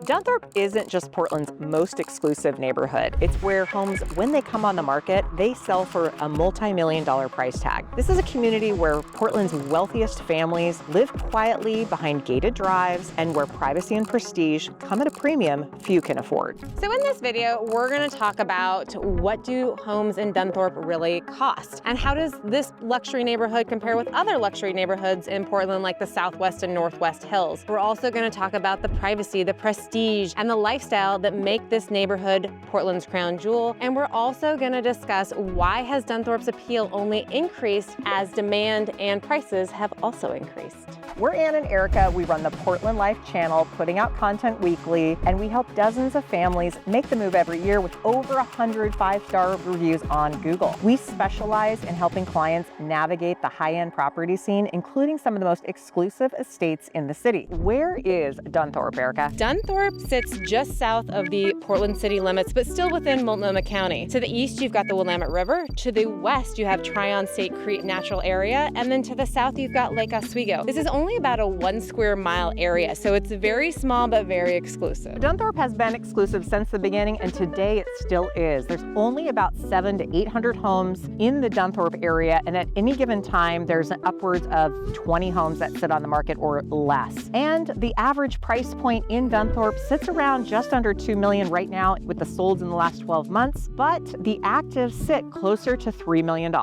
Dunthorpe isn't just Portland's most exclusive neighborhood. It's where homes, when they come on the market, they sell for a multi-million-dollar price tag. This is a community where Portland's wealthiest families live quietly behind gated drives and where privacy and prestige come at a premium few can afford. So in this video, we're going to talk about what do homes in Dunthorpe really cost, and how does this luxury neighborhood compare with other luxury neighborhoods in Portland like the Southwest and Northwest Hills. We're also going to talk about the privacy, the prestige, and the lifestyle that make this neighborhood Portland's crown jewel. And we're also going to discuss why has Dunthorpe's appeal only increased as demand and prices have also increased. We're Ann and Erica. We run the Portland Life channel, putting out content weekly, and we help dozens of families make the move every year with over 100 five-star reviews on Google. We specialize in helping clients navigate the high-end property scene, including some of the most exclusive estates in the city. Where is Dunthorpe, Erica? Dunthorpe sits just south of the Portland city limits, but still within Multnomah County. To the east, you've got the Willamette River. To the west, you have Tryon State Creek Natural Area. And then to the south, you've got Lake Oswego. This is only about a 1 square mile area, so it's very small but very exclusive. Dunthorpe has been exclusive since the beginning, and today it still is. There's only about 700 to 800 homes in the Dunthorpe area, and at any given time, there's upwards of 20 homes that sit on the market or less. And the average price point in Dunthorpe sits around just under $2 million right now with the solds in the last 12 months, but the actives sit closer to $3 million.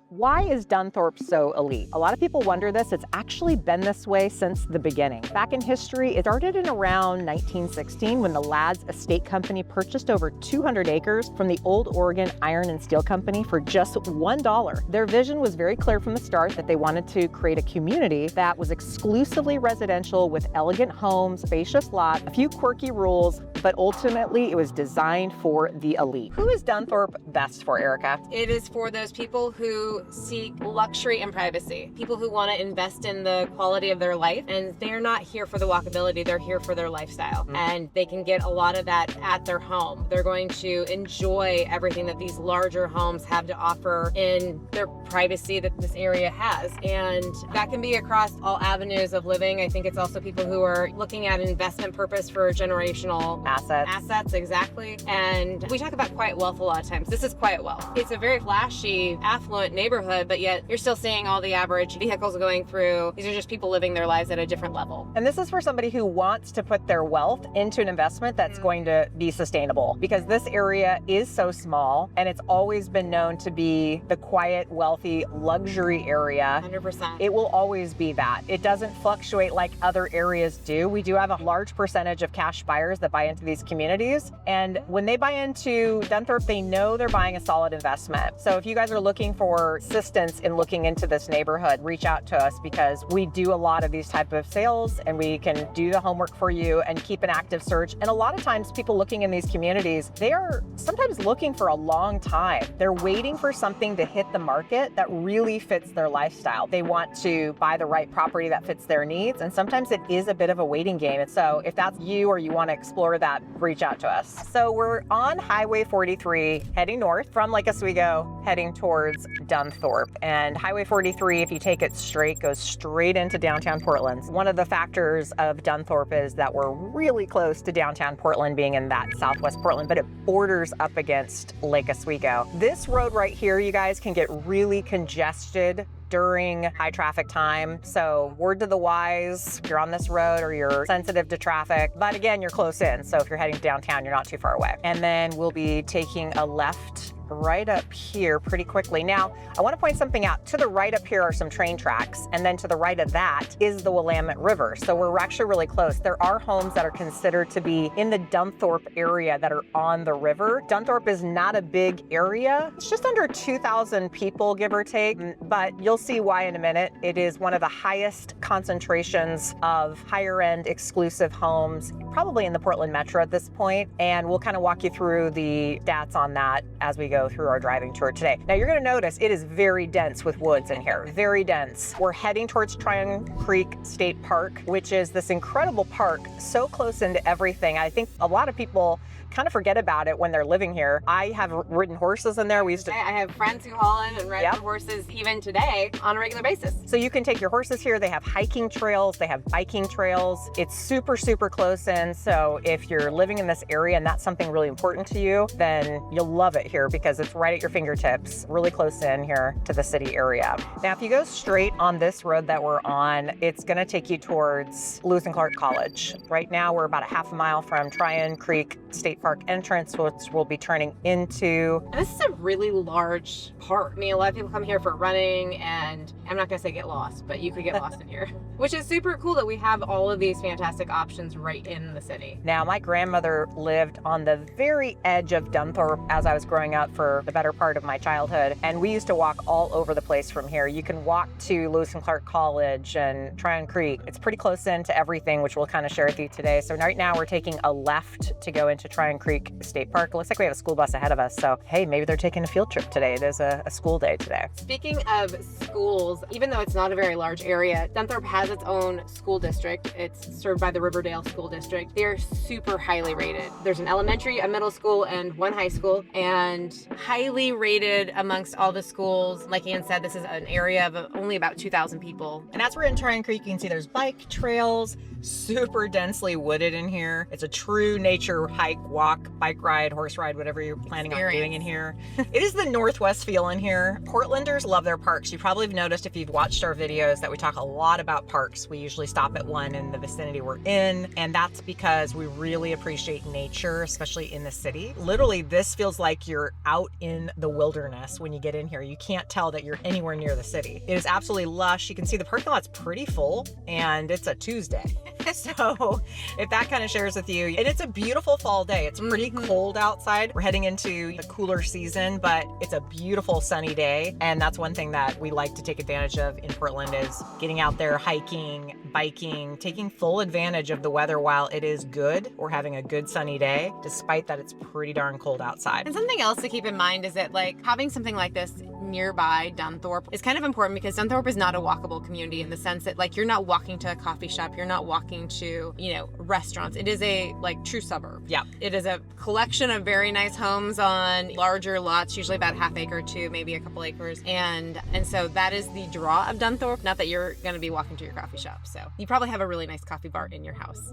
Why is Dunthorpe so elite? A lot of people wonder this. It's actually been this way since the beginning. Back in history, it started in around 1916 when the Ladd's Estate Company purchased over 200 acres from the Old Oregon Iron and Steel Company for just $1. Their vision was very clear from the start that they wanted to create a community that was exclusively residential with elegant homes, spacious lots, a few quirky rules, but ultimately it was designed for the elite. Who is Dunthorpe best for, Erica? It is for those people who seek luxury and privacy, people who want to invest in the quality of their life, and they're not here for the walkability, they're here for their lifestyle. And they can get a lot of that at their home. They're going to enjoy everything that these larger homes have to offer in their privacy that this area has. And that can be across all avenues of living. I think it's also people who are looking at an investment purpose for generational assets, exactly. And we talk about quiet wealth a lot of times. This is quiet wealth. It's a very flashy, affluent neighborhood, but yet you're still seeing all the average vehicles going through. These are just people living their lives at a different level. And this is for somebody who wants to put their wealth into an investment that's going to be sustainable, because this area is so small and it's always been known to be the quiet, wealthy, luxury area. 100%. It will always be that. It doesn't fluctuate like other areas do. We do have a large percentage of cash buyers that buy into these communities. And when they buy into Dunthorpe, they know they're buying a solid investment. So if you guys are looking for assistance in looking into this neighborhood, reach out to us, because we do a lot of these type of sales and we can do the homework for you and keep an active search. And a lot of times people looking in these communities, they are sometimes looking for a long time. They're waiting for something to hit the market that really fits their lifestyle. They want to buy the right property that fits their needs, and sometimes it is a bit of a waiting game. And so if that's you or you want to explore that, reach out to us. So we're on Highway 43 heading north from Lake Oswego, heading towards Dunthorpe. And Highway 43, if you take it straight, goes straight into downtown Portland. One of the factors of Dunthorpe is that we're really close to downtown Portland, being in that southwest Portland, but it borders up against Lake Oswego. This road right here, you guys, can get really congested during high traffic time. So word to the wise, if you're on this road or you're sensitive to traffic, but again, you're close in. So if you're heading downtown, you're not too far away. And then we'll be taking a left right up here pretty quickly. Now, I want to point something out. To the right up here are some train tracks, and then to the right of that is the Willamette River. So we're actually really close. There are homes that are considered to be in the Dunthorpe area that are on the river. Dunthorpe is not a big area. It's just under 2,000 people, give or take, but you'll see why in a minute. It is one of the highest concentrations of higher end exclusive homes, probably in the Portland Metro at this point, and we'll kind of walk you through the stats on that as we go through our driving tour today. Now you're going to notice it is very dense with woods in here, very dense. We're heading towards Tryon Creek State Park, which is this incredible park, so close into everything. I think a lot of people kind of forget about it when they're living here. I have ridden horses in there. I have friends who haul in and ride horses even today on a regular basis. So you can take your horses here. They have hiking trails, they have biking trails. It's super, super close in. location. So if you're living in this area and that's something really important to you, then you'll love it here because it's right at your fingertips, really close in here to the city area. Now, if you go straight on this road that we're on, it's going to take you towards Lewis and Clark College. Right now, we're about a half a mile from Tryon Creek State Park entrance, which we'll be turning into. And this is a really large park. I mean, a lot of people come here for running, and I'm not going to say get lost, but you could get lost in here, which is super cool that we have all of these fantastic options right in the city. Now, my grandmother lived on the very edge of Dunthorpe as I was growing up for the better part of my childhood, and we used to walk all over the place from here. You can walk to Lewis and Clark College and Tryon Creek. It's pretty close in to everything, which we'll kind of share with you today. So right now we're taking a left to go into Tryon Creek State Park. It looks like we have a school bus ahead of us. So, hey, maybe they're taking a field trip today. It is a school day today. Speaking of schools, even though it's not a very large area, Dunthorpe has its own school district. It's served by the Riverdale School District. They're super highly rated. There's an elementary, a middle school, and one high school, and highly rated amongst all the schools. Like Ian said, this is an area of only about 2,000 people. And as we're in Tryon Creek, you can see there's bike trails, super densely wooded in here. It's a true nature hike, walk, bike ride, horse ride, whatever you're planning on doing in here. It is the Northwest feel in here. Portlanders love their parks. You probably have noticed if you've watched our videos that we talk a lot about parks. We usually stop at one in the vicinity we're in, and that's because we really appreciate nature, especially in the city. Literally, this feels like you're out in the wilderness when you get in here. You can't tell that you're anywhere near the city. It is absolutely lush. You can see the parking lot's pretty full, and it's a Tuesday. So if that kind of shares with you, and it's a beautiful fall day. It's pretty cold outside. We're heading into the cooler season, but it's a beautiful sunny day. And that's one thing that we like to take advantage of in Portland is getting out there, hiking, biking, taking full advantage of the weather while it is good. We're having a good sunny day, despite that it's pretty darn cold outside. And something else to keep in mind is that like having something like this nearby Dunthorpe is kind of important because Dunthorpe is not a walkable community in the sense that like you're not walking to a coffee shop, you're not walking to, restaurants. It is a like true suburb. Yeah. It is a collection of very nice homes on larger lots, usually about half acre to maybe a couple acres. And so that is the draw of Dunthorpe. Not that you're going to be walking to your coffee shop. So you probably have a really nice coffee bar in your house.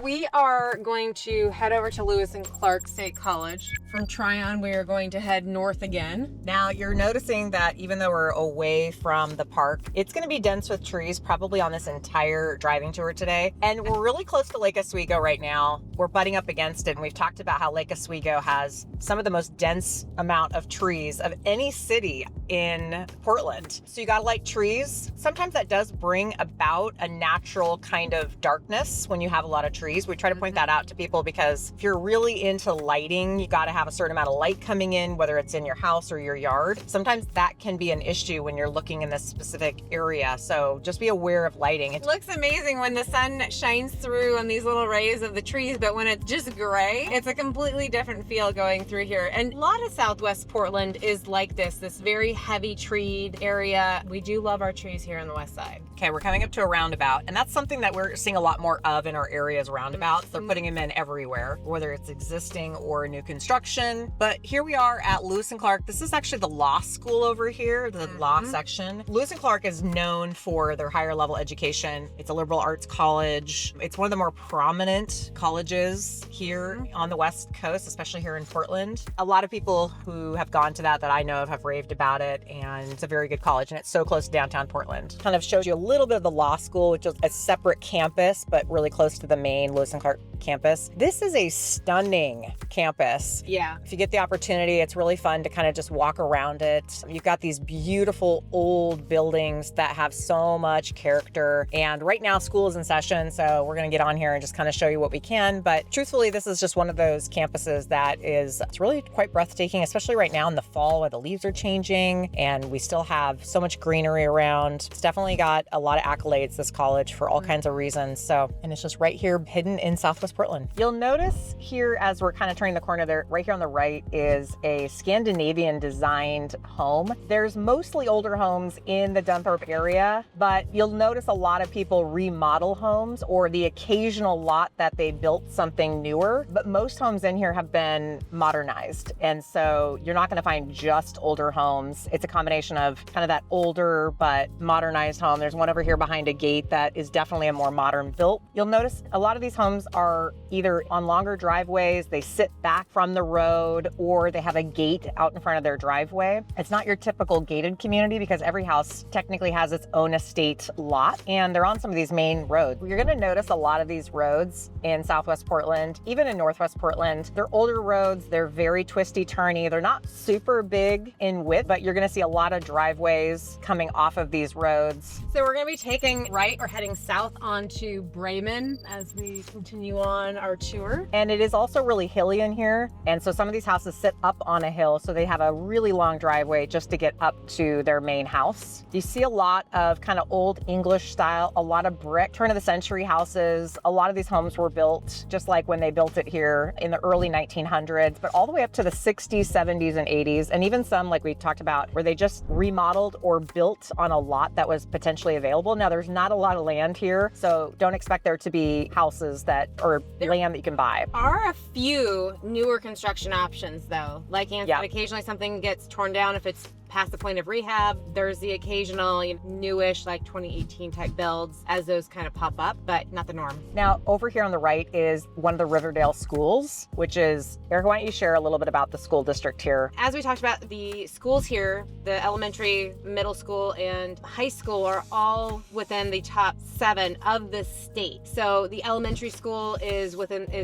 We are going to head over to Lewis and Clark State College. From Tryon, we are going to head north again. Now you're noticing that even though we're away from the park, it's going to be dense with trees probably on this entire driving tour today. And we're really close to Lake Oswego right now. We're butting up against it, and we've talked about how Lake Oswego has some of the most dense amount of trees of any city in Portland. So you gotta like trees. Sometimes that does bring about a natural kind of darkness when you have a lot of trees. We try to point that out to people because if you're really into lighting, you gotta have a certain amount of light coming in, whether it's in your house or your yard. Sometimes that can be an issue when you're looking in this specific area. So just be aware of lighting. It looks amazing when the sun shines through on these little rays of the trees, but when it's just gray, it's a completely different feel going through here. And a lot of Southwest Portland is like this very heavy treed area. We do love our trees here on the west side. Okay, we're coming up to a roundabout, and that's something that we're seeing a lot more of in our areas roundabouts. They're putting them in everywhere, whether it's existing or new construction. But here we are at Lewis and Clark. This is actually the law school over here, the law section. Lewis and Clark is known for their higher level education. It's a liberal arts college. It's one of the more prominent colleges here on the West Coast, especially here in Portland. A lot of people who have gone to that I know of have raved about it, and it's a very good college, and it's so close to downtown Portland. Kind of shows you a little bit of the law school, which is a separate campus, but really close to the main Lewis and Clark campus. This is a stunning campus. Yeah. If you get the opportunity, it's really fun to kind of just walk around it. You've got these beautiful old buildings that have so much character. And right now school is in session, so we're going to get on here and just kind of show you what we can. But truthfully, this is just one of those campuses that it's really quite breathtaking, especially right now in the fall where the leaves are changing and we still have so much greenery around. It's definitely got a lot of accolades, this college, for all kinds of reasons. So, and it's just right here hidden in Southwest Portland. You'll notice here as we're kind of turning the corner there, right here on the right is a Scandinavian designed home. There's mostly older homes in the Dunthorpe area, but you'll notice a lot of people remodel homes or the occasional lot that they built something new newer, but most homes in here have been modernized. And so you're not going to find just older homes. It's a combination of kind of that older but modernized home. There's one over here behind a gate that is definitely a more modern built. You'll notice a lot of these homes are either on longer driveways, they sit back from the road, or they have a gate out in front of their driveway. It's not your typical gated community because every house technically has its own estate lot, and they're on some of these main roads. You're going to notice a lot of these roads in Southwest Portland, even in Northwest Portland. They're older roads, they're very twisty turny, they're not super big in width, but you're going to see a lot of driveways coming off of these roads. So we're going to be taking right or heading south onto Bremen as we continue on our tour. And it is also really hilly in here, and so some of these houses sit up on a hill, so they have a really long driveway just to get up to their main house. You see a lot of kind of old English style, a lot of brick, turn of the century houses. A lot of these homes were built just like when they built it here in the early 1900s, but all the way up to the 60s, 70s, and 80s, and even some, like we talked about, where they just remodeled or built on a lot that was potentially available. Now, there's not a lot of land here, so don't expect there to be houses that or land that you can buy. There are a few newer construction options, though. Like, occasionally something gets torn down if it's past the point of rehab. There's the occasional newish, like 2018 type builds as those kind of pop up, but not the norm. Now, over here on the right is one of the Riverdale schools, which is, Erica, why don't you share a little bit about the school district here? As we talked about, the schools here, the elementary, middle school, and high school are all within the top 7 of the state. So the elementary school is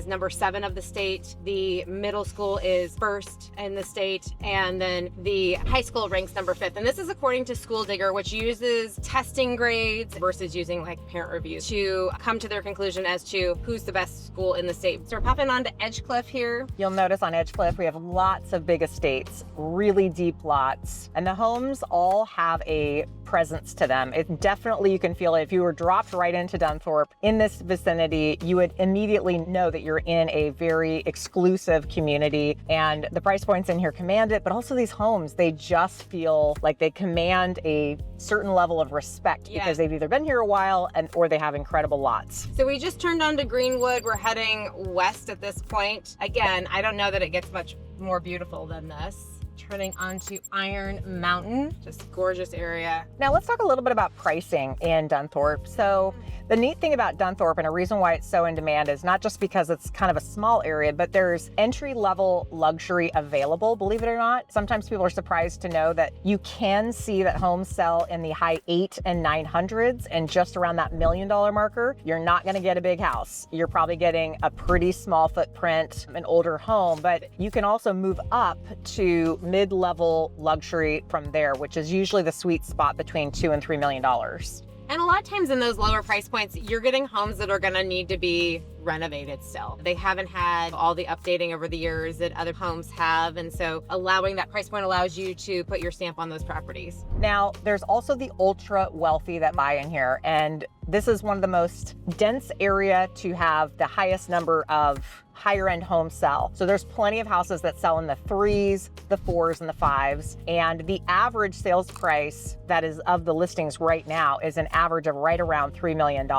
number 7 of the state. The middle school is first in the state, and then the high school ranks number 5th. And this is according to School Digger, which uses testing grades versus using like parent reviews to come to their conclusion as to who's the best school in the state. So we're popping on to Edgecliff here. You'll notice on Edgecliff, we have lots of big estates, really deep lots, and the homes all have a presence to them. It definitely, you can feel it. If you were dropped right into Dunthorpe in this vicinity, you would immediately know that you're in a very exclusive community, and the price points in here command it, but also these homes, they just feel like they command a certain level of respect because they've either been here a while or they have incredible lots. So we just turned onto Greenwood. We're heading west at this point. Again, I don't know that it gets much more beautiful than this. Turning onto Iron Mountain, just gorgeous area. Now let's talk a little bit about pricing in Dunthorpe. So the neat thing about Dunthorpe, and a reason why it's so in demand, is not just because it's kind of a small area, but there's entry-level luxury available, believe it or not. Sometimes people are surprised to know that you can see that homes sell in the high 8 and 900s, and just around that $1 million marker. You're not going to get a big house. You're probably getting a pretty small footprint, an older home, but you can also move up to mid-level luxury from there, which is usually the sweet spot between $2 and $3 million. And a lot of times in those lower price points, you're getting homes that are going to need to be renovated still. They haven't had all the updating over the years that other homes have. And so allowing that price point allows you to put your stamp on those properties. Now, there's also the ultra wealthy that buy in here. And this is one of the most dense area to have the highest number of higher end homes sell. So there's plenty of houses that sell in the 3s, the 4s, and the 5s. And the average sales price that is of the listings right now is an average of right around $3 million.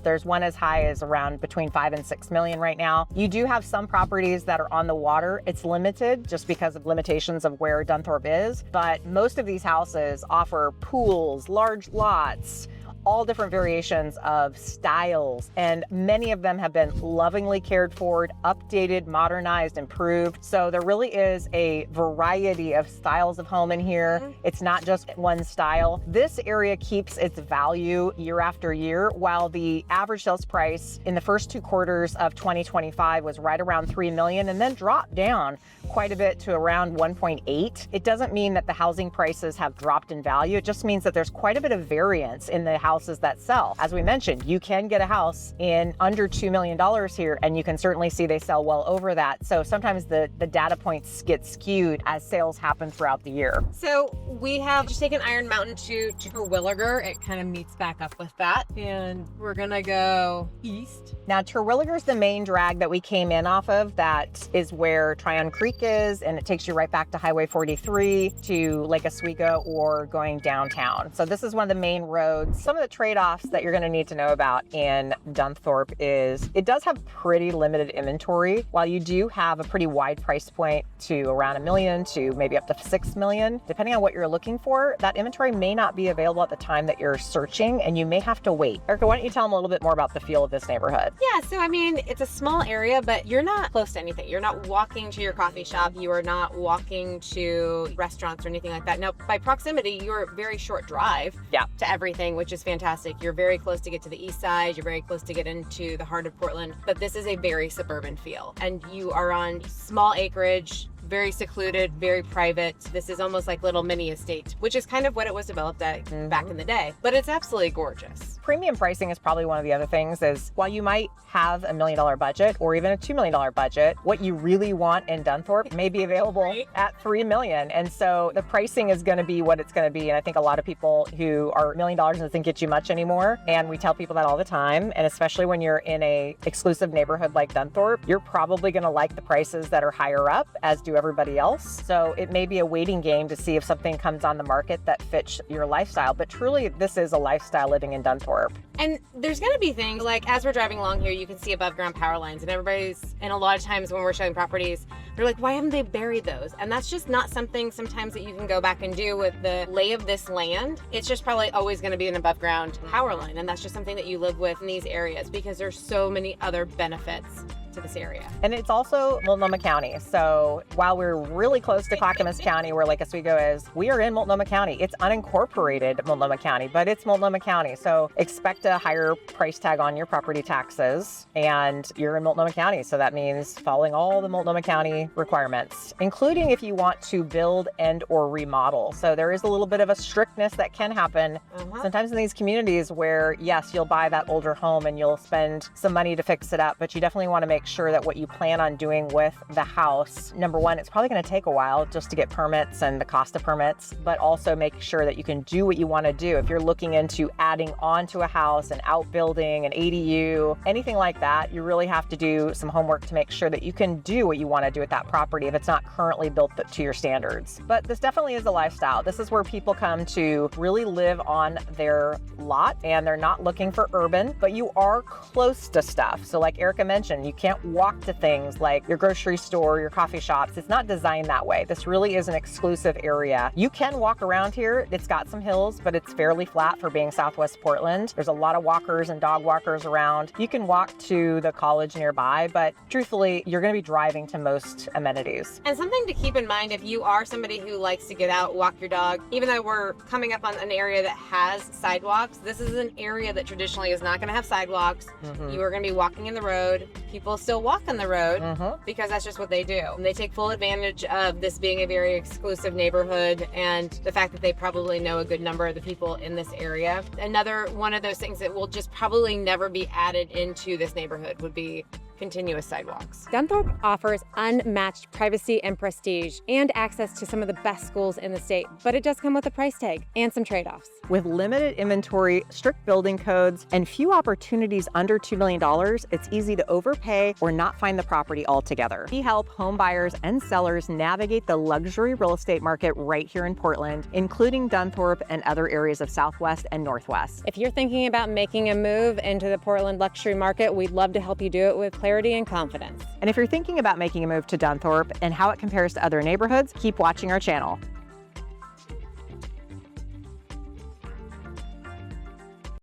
There's one as high as around between 5 and 6 million right now. You do have some properties that are on the water. It's limited just because of limitations of where Dunthorpe is, but most of these houses offer pools, large lots, all different variations of styles, and many of them have been lovingly cared for, updated, modernized, improved. So there really is a variety of styles of home in here. It's not just one style. This area keeps its value year after year, while the average sales price in the first 2 quarters of 2025 was right around $3 million and then dropped down quite a bit to around 1.8. It doesn't mean that the housing prices have dropped in value. It just means that there's quite a bit of variance in the houses that sell. As we mentioned, you can get a house in under $2 million here, and you can certainly see they sell well over that. So sometimes the data points get skewed as sales happen throughout the year. So we have just taken Iron Mountain to Terwilliger. It kind of meets back up with that. And we're gonna go east. Now, Terwilliger's the main drag that we came in off of. That is where Tryon Creek is, and it takes you right back to Highway 43 to Lake Oswego or going downtown. So this is one of the main roads. Some of the trade-offs that you're going to need to know about in Dunthorpe is it does have pretty limited inventory. While you do have a pretty wide price point to around $1 million to maybe up to $6 million, depending on what you're looking for, that inventory may not be available at the time that you're searching, and you may have to wait. Erica, why don't you tell them a little bit more about the feel of this neighborhood? Yeah, so I mean, it's a small area, but you're not close to anything. You're not walking to your coffee shop. You are not walking to restaurants or anything like that. Now, by proximity, you're a very short drive to everything, which is fantastic. You're very close to get to the east side. You're very close to get into the heart of Portland, but this is a very suburban feel. And you are on small acreage, very secluded, very private. This is almost like little mini estate, which is kind of what it was developed at back in the day, but it's absolutely gorgeous. Premium pricing is probably one of the other things is while you might have $1 million budget or even a $2 million budget, what you really want in Dunthorpe may be available at $3 million. And so the pricing is going to be what it's going to be. And I think a lot of people who are $1 million doesn't get you much anymore. And we tell people that all the time. And especially when you're in a exclusive neighborhood like Dunthorpe, you're probably going to like the prices that are higher up, as do everybody else. So it may be a waiting game to see if something comes on the market that fits your lifestyle. But truly, this is a lifestyle living in Dunthorpe. And there's going to be things like as we're driving along here, you can see above ground power lines, and and a lot of times when we're showing properties, they're like, why haven't they buried those? And that's just not something sometimes that you can go back and do with the lay of this land. It's just probably always going to be an above ground power line. And that's just something that you live with in these areas because there's so many other benefits to this area. And it's also Multnomah County. So while we're really close to Clackamas County, where Lake Oswego is, we are in Multnomah County. It's unincorporated Multnomah County, but it's Multnomah County. So expect a higher price tag on your property taxes, and you're in Multnomah County. So that means following all the Multnomah County requirements, including if you want to build and or remodel. So there is a little bit of a strictness that can happen sometimes in these communities where, yes, you'll buy that older home and you'll spend some money to fix it up, but you definitely want to make sure that what you plan on doing with the house, number one, it's probably going to take a while just to get permits and the cost of permits, but also make sure that you can do what you want to do. If you're looking into adding on to a house, an outbuilding, an ADU, anything like that, you really have to do some homework to make sure that you can do what you want to do with that property if it's not currently built to your standards. But this definitely is a lifestyle. This is where people come to really live on their lot, and they're not looking for urban, but you are close to stuff. So like Erica mentioned, you can't walk to things like your grocery store, your coffee shops. It's not designed that way. This really is an exclusive area. You can walk around here. It's got some hills, but it's fairly flat for being Southwest Portland. There's a lot of walkers and dog walkers around. You can walk to the college nearby, but truthfully, you're going to be driving to most amenities. And something to keep in mind if you are somebody who likes to get out, walk your dog, even though we're coming up on an area that has sidewalks, this is an area that traditionally is not going to have sidewalks. You are going to be walking in the road. People still walk on the road because that's just what they do. And they take full advantage of this being a very exclusive neighborhood and the fact that they probably know a good number of the people in this area. Another one of those things that will just probably never be added into this neighborhood would be continuous sidewalks. Dunthorpe offers unmatched privacy and prestige and access to some of the best schools in the state, but it does come with a price tag and some trade-offs. With limited inventory, strict building codes, and few opportunities under $2 million, it's easy to overpay or not find the property altogether. We help home buyers and sellers navigate the luxury real estate market right here in Portland, including Dunthorpe and other areas of Southwest and Northwest. If you're thinking about making a move into the Portland luxury market, we'd love to help you do it with clarity and confidence. And if you're thinking about making a move to Dunthorpe and how it compares to other neighborhoods, keep watching our channel.